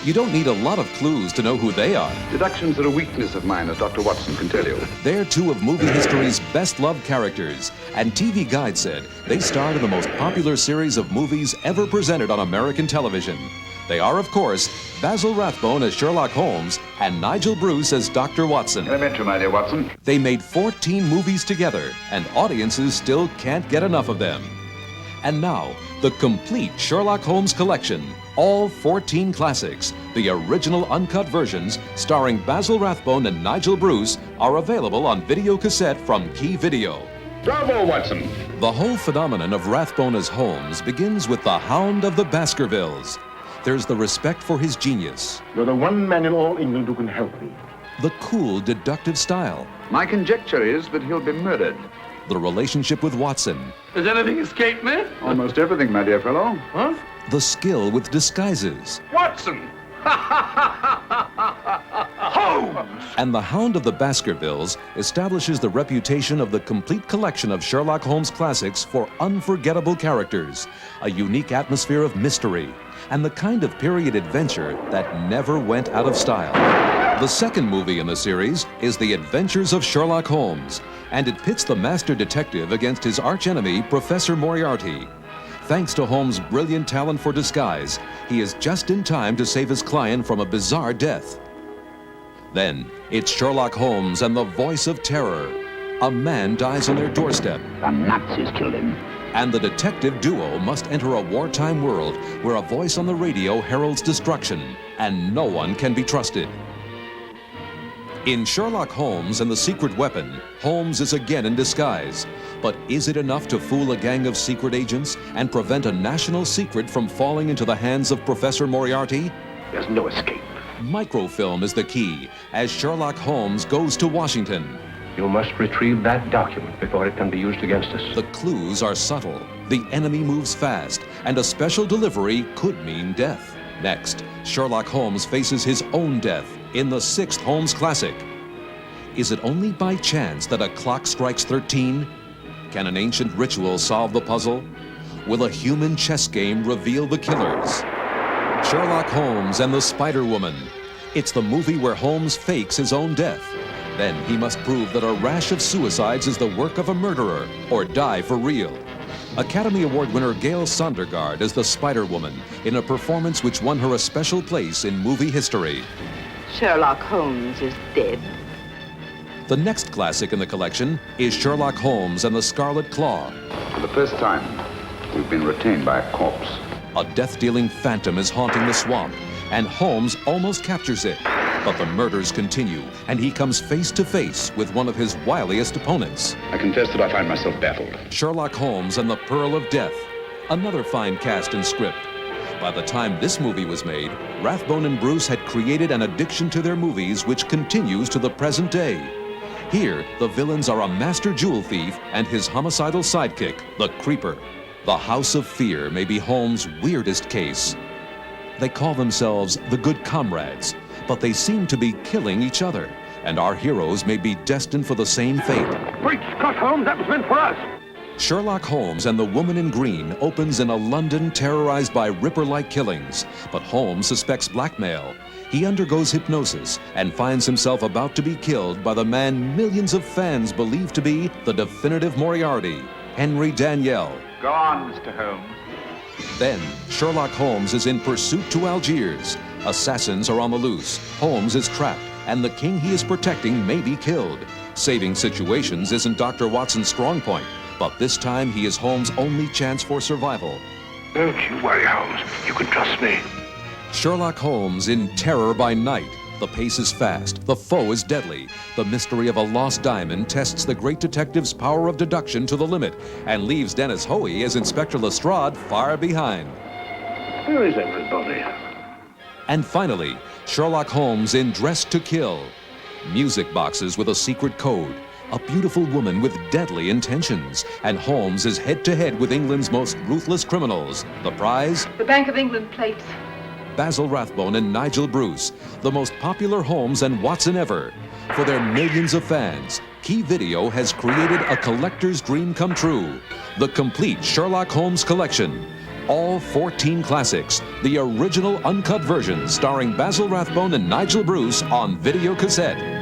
You don't need a lot of clues to know who they are. Deductions are a weakness of mine, as Dr. Watson can tell you. They're two of movie history's best-loved characters, and TV Guide said they starred in the most popular series of movies ever presented on American television. They are, of course, Basil Rathbone as Sherlock Holmes and Nigel Bruce as Dr. Watson. Elementary, my dear Watson. They made 14 movies together, and audiences still can't get enough of them. And now, the complete Sherlock Holmes collection. All 14 classics, the original uncut versions starring Basil Rathbone and Nigel Bruce, are available on video cassette from Key Video. Bravo, Watson. The whole phenomenon of Rathbone as Holmes begins with the Hound of the Baskervilles. There's the respect for his genius. You're the one man in all England who can help me. The cool, deductive style. My conjecture is that he'll be murdered. The relationship with Watson. Has anything escaped me? Almost everything, my dear fellow. Huh? The skill with disguises. Watson! Holmes! And the Hound of the Baskervilles establishes the reputation of the complete collection of Sherlock Holmes classics for unforgettable characters, a unique atmosphere of mystery, and the kind of period adventure that never went out of style. The second movie in the series is The Adventures of Sherlock Holmes, and it pits the master detective against his archenemy, Professor Moriarty. Thanks to Holmes' brilliant talent for disguise, he is just in time to save his client from a bizarre death. Then, it's Sherlock Holmes and the voice of terror. A man dies on their doorstep. The Nazis killed him. And the detective duo must enter a wartime world where a voice on the radio heralds destruction, and no one can be trusted. In Sherlock Holmes and the Secret Weapon, Holmes is again in disguise. But is it enough to fool a gang of secret agents and prevent a national secret from falling into the hands of Professor Moriarty? There's no escape. Microfilm is the key as Sherlock Holmes goes to Washington. You must retrieve that document before it can be used against us. The clues are subtle, the enemy moves fast, and a special delivery could mean death. Next, Sherlock Holmes faces his own death in the sixth Holmes classic. Is it only by chance that a clock strikes 13? Can an ancient ritual solve the puzzle? Will a human chess game reveal the killers? Sherlock Holmes and the Spider Woman. It's the movie where Holmes fakes his own death. Then he must prove that a rash of suicides is the work of a murderer or die for real. Academy Award winner Gail Sondergaard as the Spider Woman in a performance which won her a special place in movie history. Sherlock Holmes is dead. The next classic in the collection is Sherlock Holmes and the Scarlet Claw. For the first time, we've been retained by a corpse. A death-dealing phantom is haunting the swamp, and Holmes almost captures it. But the murders continue, and he comes face to face with one of his wiliest opponents. I confess that I find myself baffled. Sherlock Holmes and the Pearl of Death, another fine cast and script. By the time this movie was made, Rathbone and Bruce had created an addiction to their movies which continues to the present day. Here, the villains are a master jewel thief and his homicidal sidekick, the Creeper. The House of Fear may be Holmes' weirdest case. They call themselves the Good Comrades, but they seem to be killing each other, and our heroes may be destined for the same fate. Great Scott, Holmes, that was meant for us. Sherlock Holmes and the Woman in Green opens in a London terrorized by Ripper-like killings, but Holmes suspects blackmail. He undergoes hypnosis and finds himself about to be killed by the man millions of fans believe to be the definitive Moriarty, Henry Daniell. Go on, Mr. Holmes. Then, Sherlock Holmes is in pursuit to Algiers. Assassins are on the loose, Holmes is trapped, and the king he is protecting may be killed. Saving situations isn't Dr. Watson's strong point, but this time he is Holmes' only chance for survival. Don't you worry, Holmes. You can trust me. Sherlock Holmes in Terror by Night. The pace is fast, the foe is deadly. The mystery of a lost diamond tests the great detective's power of deduction to the limit and leaves Dennis Hoey as Inspector Lestrade far behind. Where is everybody? And finally, Sherlock Holmes in Dressed to Kill. Music boxes with a secret code. A beautiful woman with deadly intentions. And Holmes is head-to-head with England's most ruthless criminals. The prize? The Bank of England plates. Basil Rathbone and Nigel Bruce, the most popular Holmes and Watson ever. For their millions of fans, Key Video has created a collector's dream come true. The complete Sherlock Holmes collection. all 14 classics, the original uncut versions starring Basil Rathbone and Nigel Bruce on video cassette.